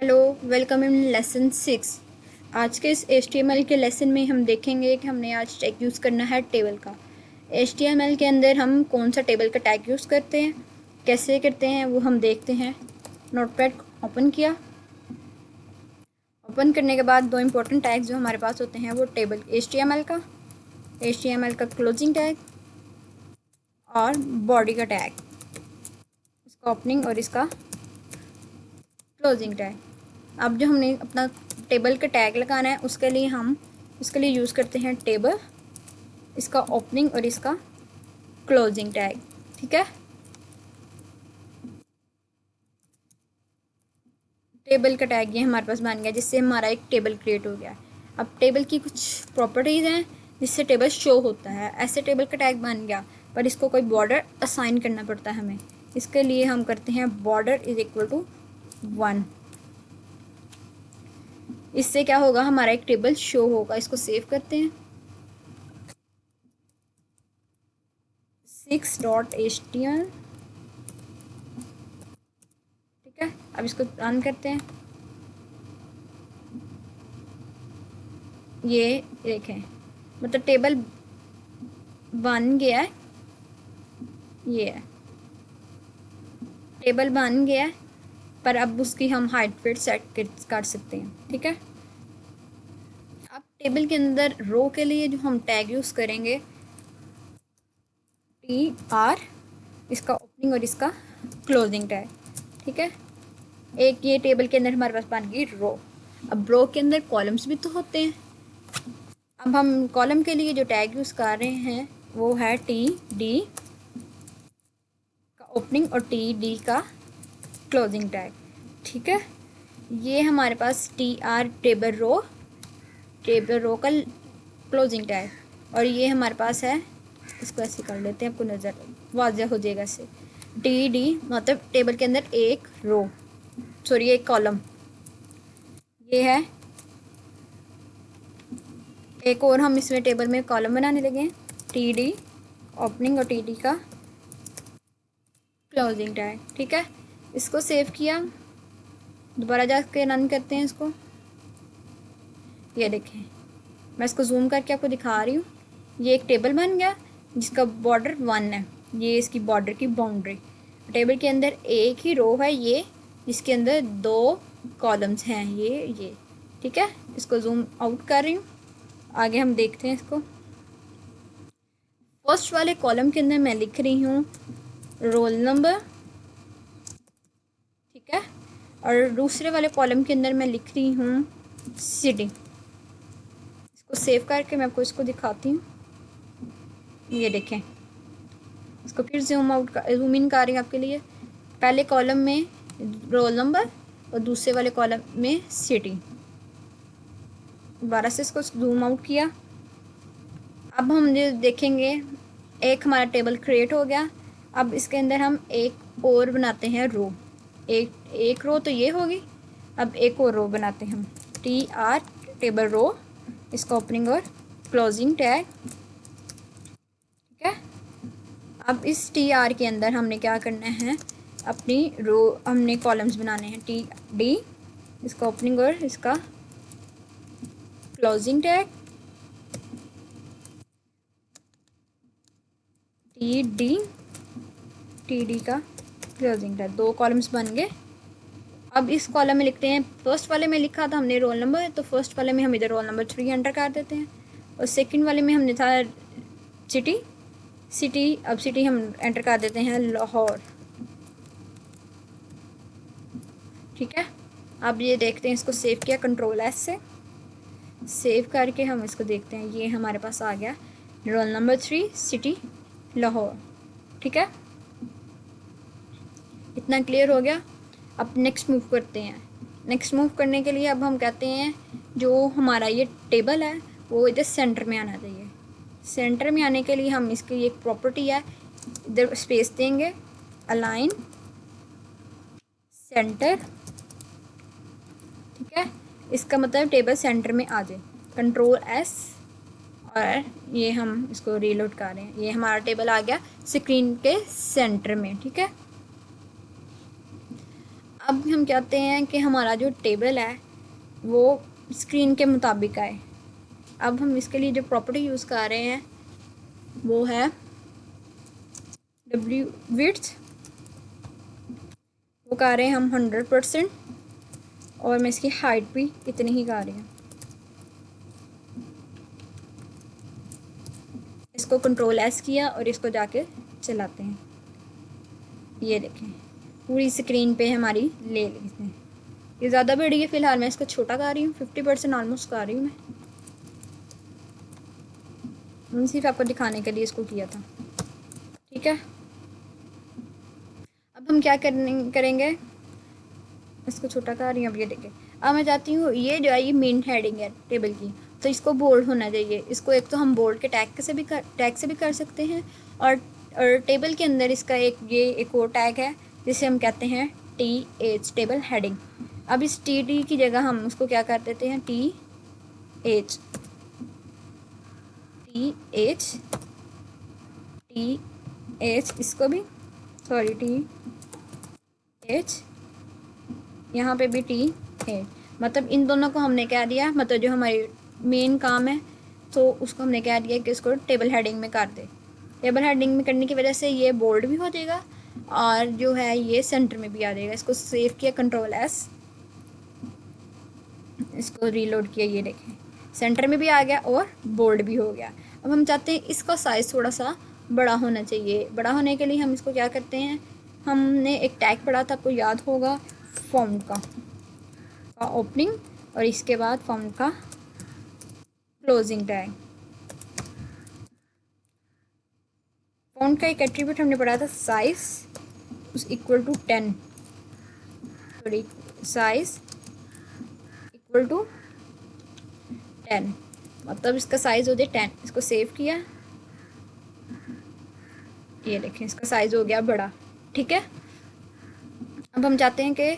Hello, welcome in lesson 6। आज के इस HTML के लेसन में हम देखेंगे कि हमने आज टैग यूज़ करना है टेबल का। HTML के अंदर हम कौन सा टेबल का टैग यूज़ करते हैं, कैसे करते हैं वो हम देखते हैं। नोटपैड ओपन किया। ओपन करने के बाद दो इम्पोर्टेंट टैग जो हमारे पास होते हैं वो टेबल HTML का क्लोजिंग टैग और बॉडी का टैग, इसका ओपनिंग और इसका क्लोजिंग टैग। अब जो हमने अपना टेबल का टैग लगाना है उसके लिए यूज़ करते हैं टेबल, इसका ओपनिंग और इसका क्लोजिंग टैग। ठीक है, टेबल का टैग ये हमारे पास बन गया, जिससे हमारा एक टेबल क्रिएट हो गया है। अब टेबल की कुछ प्रॉपर्टीज़ हैं जिससे टेबल शो होता है। ऐसे टेबल का टैग बन गया, पर इसको कोई बॉर्डर असाइन करना पड़ता है हमें। इसके लिए हम करते हैं बॉर्डर इज इक्वल टू 1। इससे क्या होगा, हमारा एक टेबल शो होगा। इसको सेव करते हैं 6.html। ठीक है, अब इसको रन करते हैं। ये देखें, मतलब टेबल बन गया है। ये है, टेबल बन गया है, पर अब उसकी हम हाइट फिट सेट कर सकते हैं। ठीक है, अब टेबल के अंदर रो के लिए जो हम टैग यूज़ करेंगे TR, इसका ओपनिंग और इसका क्लोजिंग टैग। ठीक है, एक ये टेबल के अंदर हमारे पास बन गई रो। अब रो के अंदर कॉलम्स भी तो होते हैं। अब हम कॉलम के लिए जो टैग यूज़ कर रहे हैं वो है TD का ओपनिंग और TD का क्लोजिंग टैग। ठीक है, ये हमारे पास TR टेबल रो का क्लोजिंग टैग, और ये हमारे पास है, इसको ऐसे कर लेते हैं, आपको नज़र वाज़ह हो जाएगा इससे। TD मतलब टेबल के अंदर एक रो, सॉरी एक कॉलम। ये है एक और, हम इसमें टेबल में कॉलम बनाने लगे हैं। TD ओपनिंग और TD का क्लोजिंग टैग। ठीक है, इसको सेव किया, दोबारा जाके रन करते हैं इसको। ये देखें, मैं इसको जूम करके आपको दिखा रही हूँ। ये एक टेबल बन गया जिसका बॉर्डर 1 है। ये इसकी बॉर्डर की बाउंड्री। टेबल के अंदर एक ही रो है ये, जिसके अंदर 2 कॉलम्स हैं। ये ठीक है, इसको जूम आउट कर रही हूँ। आगे हम देखते हैं इसको। फर्स्ट वाले कॉलम के अंदर मैं लिख रही हूँ रोल नंबर। ठीक है, और दूसरे वाले कॉलम के अंदर मैं लिख रही हूँ सिटी। इसको सेव करके मैं आपको इसको दिखाती हूँ। ये देखें, इसको फिर जूम इन कर रही हूँ आपके लिए। पहले कॉलम में रोल नंबर और दूसरे वाले कॉलम में सिटी। दोबारा से इसको जूम आउट किया। अब हम जो देखेंगे, एक हमारा टेबल क्रिएट हो गया। अब इसके अंदर हम एक और बनाते हैं रो। एक रो तो ये होगी, अब एक और रो बनाते हैं हम। TR टेबल रो, इसका ओपनिंग और क्लोजिंग टैग। ठीक है, अब इस TR के अंदर हमने क्या करना है, अपनी रो हमने कॉलम्स बनाने हैं। TD इसका ओपनिंग और इसका क्लोजिंग टैग। TD का क्लोजिंग टैग, 2 कॉलम्स बन गए। अब इस कॉलम में लिखते हैं, फर्स्ट वाले में लिखा था हमने रोल नंबर, तो फर्स्ट वाले में हम इधर रोल नंबर 3 एंटर कर देते हैं, और सेकंड वाले में हमने था सिटी। अब सिटी हम एंटर कर देते हैं लाहौर। ठीक है, अब ये देखते हैं, इसको सेव किया Ctrl+S से। सेव करके हम इसको देखते हैं, ये हमारे पास आ गया रोल नंबर 3 सिटी लाहौर। ठीक है, इतना क्लियर हो गया। अब नेक्स्ट मूव करते हैं। नेक्स्ट मूव करने के लिए अब हम कहते हैं जो हमारा ये टेबल है वो इधर सेंटर में आना चाहिए। सेंटर में आने के लिए हम इसकी एक प्रॉपर्टी है, इधर स्पेस देंगे, अलाइन सेंटर। ठीक है, इसका मतलब टेबल सेंटर में आ जाए। Ctrl+S, और ये हम इसको रीलोड कर रहे हैं। ये हमारा टेबल आ गया स्क्रीन के सेंटर में। ठीक है, अब हम चाहते हैं कि हमारा जो टेबल है वो स्क्रीन के मुताबिक आए। अब हम इसके लिए जो प्रॉपर्टी यूज़ कर रहे हैं वो है डब्ल्यू विड्थ, वो कर रहे हैं हम 100%, और मैं इसकी हाइट भी इतनी ही कर रही हूँ। इसको कंट्रोल एस किया और इसको जाके चलाते हैं। ये देखें पूरी स्क्रीन पे हमारी ले ली इसने। ये ज़्यादा बड़ी है, फ़िलहाल मैं इसको छोटा कर रही हूँ, 50% ऑलमोस्ट कर रही हूँ मैं सिर्फ आपको दिखाने के लिए इसको किया था। ठीक है, अब हम क्या करेंगे, इसको छोटा कर रही हूँ। अब ये देखें, अब मैं चाहती हूँ ये जो है ये मेन हेडिंग है टेबल की, तो इसको बोल्ड होना चाहिए। इसको एक तो हम बोल्ड के टैग से भी कर सकते हैं, और टेबल के अंदर इसका एक और टैग है जिसे हम कहते हैं TH, टेबल हेडिंग। अब इस TD की जगह हम उसको क्या कर देते हैं, TH इसको भी, सॉरी TH, यहाँ पे भी T है। मतलब इन दोनों को हमने क्या दिया, मतलब जो हमारी मेन काम है तो उसको हमने क्या दिया कि इसको टेबल हेडिंग में कर दे। टेबल हेडिंग में करने की वजह से ये बोल्ड भी हो जाएगा और जो है ये सेंटर में भी आ जाएगा। इसको सेव किया, कंट्रोल एस, इसको रीलोड किया, ये देखें सेंटर में भी आ गया और बोल्ड भी हो गया। अब हम चाहते हैं इसका साइज़ थोड़ा सा बड़ा होना चाहिए। बड़ा होने के लिए हम इसको क्या करते हैं, हमने एक टैग पढ़ा था, आपको याद होगा, फॉन्ट का ओपनिंग और इसके बाद फॉन्ट का क्लोजिंग टैग। फॉन्ट का एक एट्रीब्यूट हमने पढ़ा था साइज उस equal to 10, sorry size equal to 10, मतलब इसका साइज़ हो जाए 10। इसको सेव किया, ये देखें इसका साइज़ हो गया बड़ा। ठीक है, अब हम चाहते हैं कि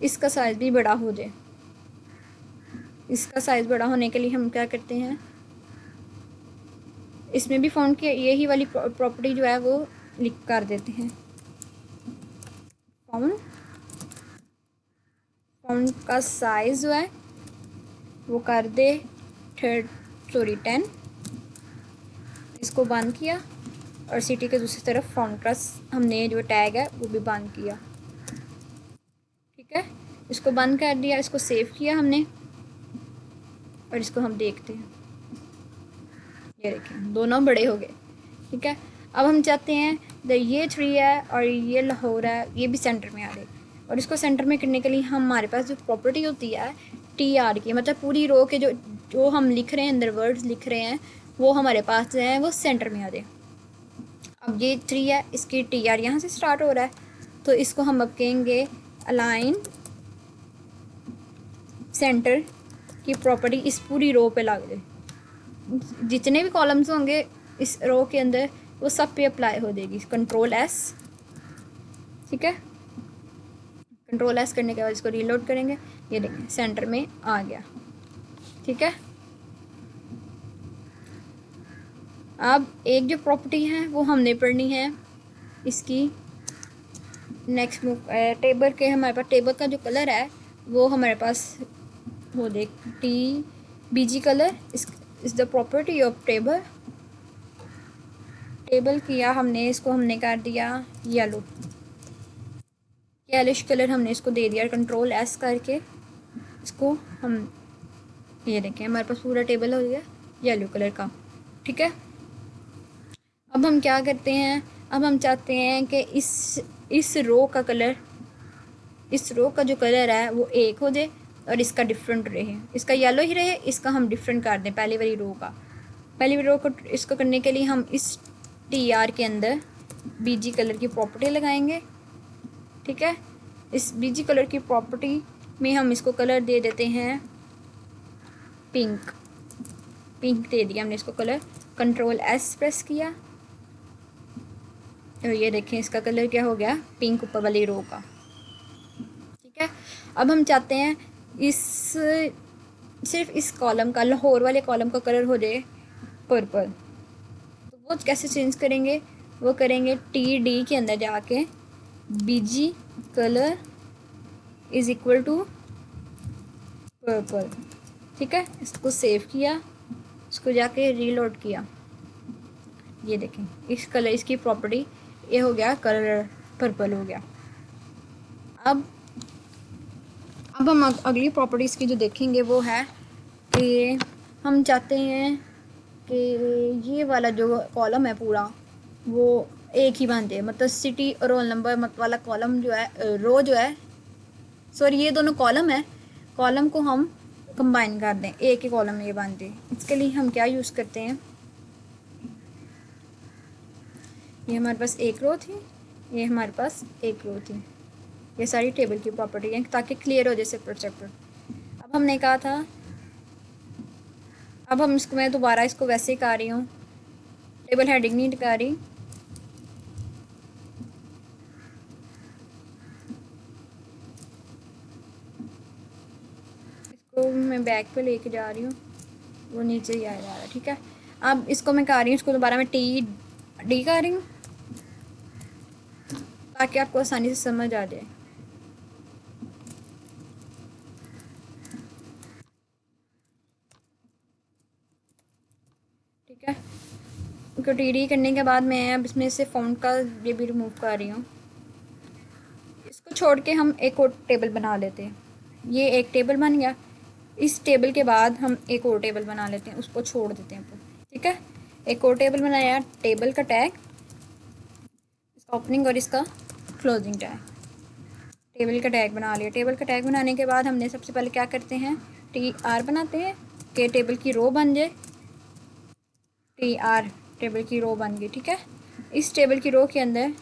इसका साइज़ भी बड़ा हो जाए। इसका साइज़ बड़ा होने के लिए हम क्या करते हैं, इसमें भी फ़ॉन्ट की यही वाली प्रॉपर्टी जो है वो लिख कर देते हैं। फ़ॉन्ट का साइज़ जो है वो कर दे 10। इसको बंद किया और सिटी के दूसरी तरफ फ़ॉन्ट का हमने जो टैग है वो भी बंद किया। ठीक है, इसको बंद कर दिया, इसको सेव किया हमने और इसको हम देखते हैं, ये देखें दोनों बड़े हो गए। ठीक है, अब हम चाहते हैं ये 3 है और ये लाहौर है, ये भी सेंटर में आ जाए। और इसको सेंटर में करने के लिए हमारे पास जो प्रॉपर्टी होती है TR की, मतलब पूरी रो के जो हम लिख रहे हैं, अंदर वर्ड्स लिख रहे हैं, वो हमारे पास जो है वो सेंटर में आ जाए। अब ये 3 है, इसकी TR यहाँ से स्टार्ट हो रहा है, तो इसको हम अब कहेंगे अलाइन सेंटर की प्रॉपर्टी इस पूरी रो पे लग जाए। जितने भी कॉलम्स होंगे इस रो के अंदर वो सब पे अप्लाई हो जाएगी। कंट्रोल एस, ठीक है, कंट्रोल एस करने के बाद इसको रीलोड करेंगे, ये देखें सेंटर में आ गया। ठीक है, अब एक जो प्रॉपर्टी है वो हमने पढ़नी है इसकी नेक्स्ट टेबल के। हमारे पास टेबल का जो कलर है वो हमारे पास हो देख TBG कलर इस द प्रॉपर्टी ऑफ टेबल किया हमने, इसको हमने कर दिया येलो, येलिश कलर हमने इसको दे दिया। कंट्रोल एस करके इसको हम, ये देखें हमारे पास पूरा टेबल हो गया येलो कलर का। ठीक है, अब हम क्या करते हैं, अब हम चाहते हैं कि इस रो का कलर, इस रो का जो कलर है वो एक हो जाए और इसका डिफरेंट रहे। इसका येलो ही रहे, इसका हम डिफरेंट कर दें पहली वाली रो का। पहली रो को इसको करने के लिए हम इस TR के अंदर BG कलर की प्रॉपर्टी लगाएंगे। ठीक है, इस BG कलर की प्रॉपर्टी में हम इसको कलर दे देते हैं पिंक। पिंक दे दिया हमने इसको कलर। कंट्रोल एस प्रेस किया और ये देखें इसका कलर क्या हो गया, पिंक ऊपर वाली रो का। ठीक है, अब हम चाहते हैं सिर्फ इस कॉलम का, लाहौर वाले कॉलम का कलर हो जाए पर्पल। तो वो कैसे चेंज करेंगे, वो करेंगे TD के अंदर जाके BG colour is equal to purple. ठीक है, इसको सेव किया, इसको जाके रीलोड किया, ये देखें इस कलर, इसकी प्रॉपर्टी ये हो गया, कलर पर्पल हो गया। अब हम अगली प्रॉपर्टीज़ की जो देखेंगे वो है कि हम चाहते हैं कि ये वाला जो कॉलम है पूरा वो एक ही बन जाए, मतलब सिटी और रोल नंबर मत वाला कॉलम जो है, रो जो है, सॉरी ये दोनों कॉलम है, कॉलम को हम कंबाइन कर दें, एक ही कॉलम में ये बन जाए। इसके लिए हम क्या यूज़ करते हैं, ये हमारे पास एक रो थी, ये हमारे पास एक रो थी, ये सारी टेबल की प्रॉपर्टी है ताकि क्लियर हो जैसे प्रोजेक्ट। अब हमने कहा था, अब हम इसको, मैं दोबारा इसको वैसे ही कर रही हूँ, टेबल हेडिंग नहीं कर रही, इसको मैं बैक पे लेके जा रही हूँ, वो नीचे ही आ जा रहा है। ठीक है, अब इसको मैं कर रही हूँ, इसको दोबारा मैं टी डी कर रही हूँ ताकि आपको आसानी से समझ आ जाए। ठीक है, उसको टी डी करने के बाद मैं अब इसमें से फ़ॉन्ट का ये भी रिमूव कर रही हूँ। इसको छोड़ के हम एक और टेबल बना लेते हैं, ये एक टेबल बन गया। इस टेबल के बाद हम एक और टेबल बना लेते हैं, उसको छोड़ देते हैं। ठीक है, एक और टेबल बनाया, टेबल का टैग, इसका ओपनिंग और इसका क्लोजिंग टैग, टेबल का टैग बना लिया। टेबल का टैग बनाने के बाद हमने सबसे पहले क्या करते हैं, टी आर बनाते हैं कि टेबल की रो बन जाए, टी आर टेबल की रो बन गई। ठीक है, इस टेबल की रो के अंदर,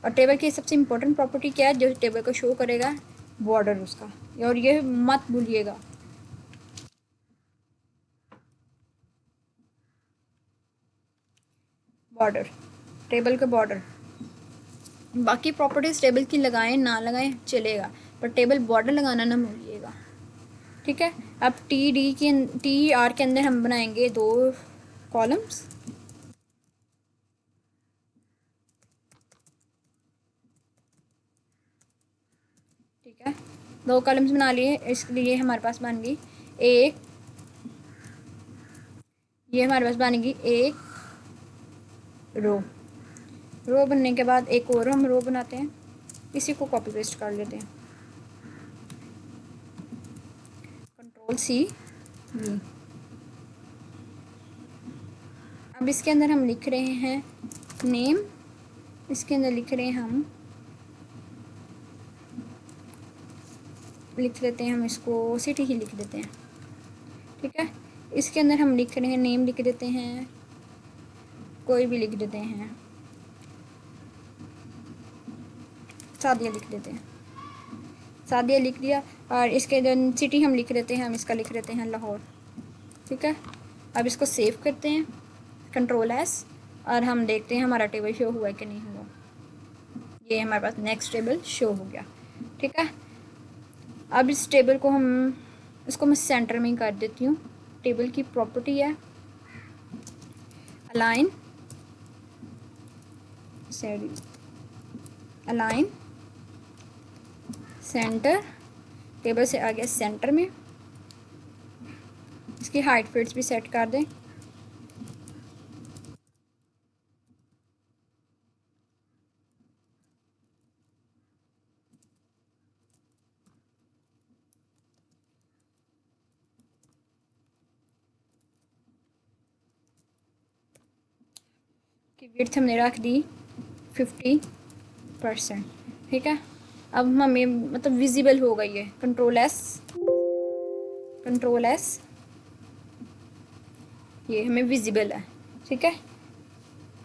और टेबल की सबसे इम्पोर्टेंट प्रॉपर्टी क्या है जो टेबल को शो करेगा, बॉर्डर उसका, और ये मत भूलिएगा। बॉर्डर, टेबल का बॉर्डर, बाकी प्रॉपर्टीज़ टेबल की लगाएं ना लगाएं चलेगा, पर टेबल बॉर्डर लगाना ना भूलिएगा। ठीक है, अब टी आर के अंदर हम बनाएंगे दो कॉलम्स। ठीक है, दो कॉलम्स बना लिए, इसके लिए हमारे पास बन गई एक, ये हमारे पास बनेगी एक रो। रो बनने के बाद एक और हम रो बनाते हैं, इसी को कॉपी पेस्ट कर लेते हैं, कंट्रोल सी वी। अब इसके अंदर हम लिख रहे हैं नेम, इसके अंदर लिख रहे हैं हम, लिख लेते हैं हम इसको सिटी ही लिख देते हैं। ठीक है, इसके अंदर हम लिख रहे हैं नेम, लिख देते हैं, कोई भी लिख देते हैं, सादिया लिख देते हैं, सादिया लिख दिया। और इसके जो सिटी हम लिख देते हैं, हम इसका लिख देते हैं लाहौर। ठीक है, अब इसको सेव करते हैं, कंट्रोल एस, और हम देखते हैं हमारा टेबल शो हुआ है कि नहीं हुआ। ये हमारे पास नेक्स्ट टेबल शो हो गया। ठीक है, अब इस टेबल को हम, इसको मैं सेंटर में ही कर देती हूँ। टेबल की प्रॉपर्टी है अलाइन, अलाइन सेंटर, टेबल से आ गया सेंटर में, इसकी हाइट फिट्स भी सेट कर दें। की विड्थ हमने रख दी 50%। ठीक है, अब हमें मतलब विजिबल हो गई है, कंट्रोल एस, कंट्रोल एस, ये हमें विजिबल है। ठीक है,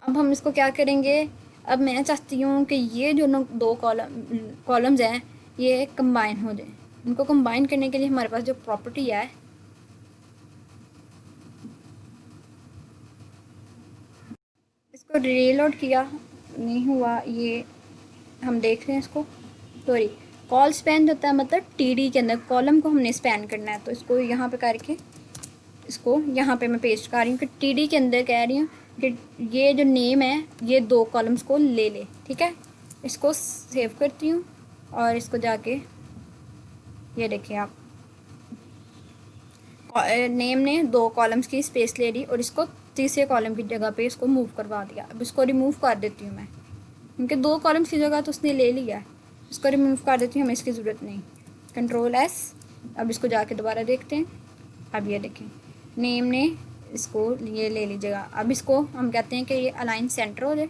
अब हम इसको क्या करेंगे, अब मैं चाहती हूँ कि ये जो दो कॉलम्स हैं ये कंबाइन हो जाए। इनको कंबाइन करने के लिए हमारे पास जो प्रॉपर्टी है, इसको रीलोड किया, नहीं हुआ, ये हम देख रहे हैं इसको, सॉरी, कॉल स्पैन होता है, मतलब टीडी के अंदर कॉलम को हमने स्पैन करना है, तो इसको यहाँ पे करके, इसको यहाँ पे मैं पेस्ट कर रही हूँ कि टीडी के अंदर कह रही हूँ कि ये जो नेम है ये दो कॉलम्स को ले ले। ठीक है, इसको सेव करती हूँ और इसको जाके ये देखिए आप, नेम ने 2 कॉलम्स की स्पेस ले ली और इसको तीसरे कॉलम की जगह पे इसको मूव करवा दिया। अब इसको रिमूव कर देती हूँ मैं, क्योंकि 2 कॉलम्स की जगह तो उसने ले लिया है। इसको रिमूव कर देती हूँ, हमें इसकी ज़रूरत नहीं। Control S. अब इसको जाके दोबारा देखते हैं। अब ये देखें, नेम ने इसको ये ले लीजिएगा। अब इसको हम कहते हैं कि ये अलाइन सेंटर हो जाए,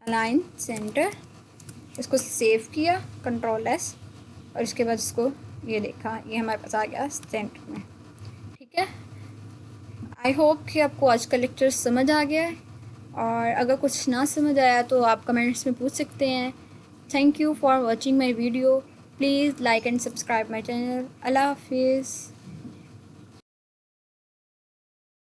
अलाइन सेंटर। इसको सेव किया, कंट्रोल एस, और इसके बाद इसको ये देखा, ये हमारे पास आ गया सेंटर में। ठीक है, आई होप कि आपको आज का लेक्चर समझ आ गया है, और अगर कुछ ना समझ आया तो आप कमेंट्स में पूछ सकते हैं। Thank you for watching my video. Please like and subscribe my channel. अल्लाह हाफिज़।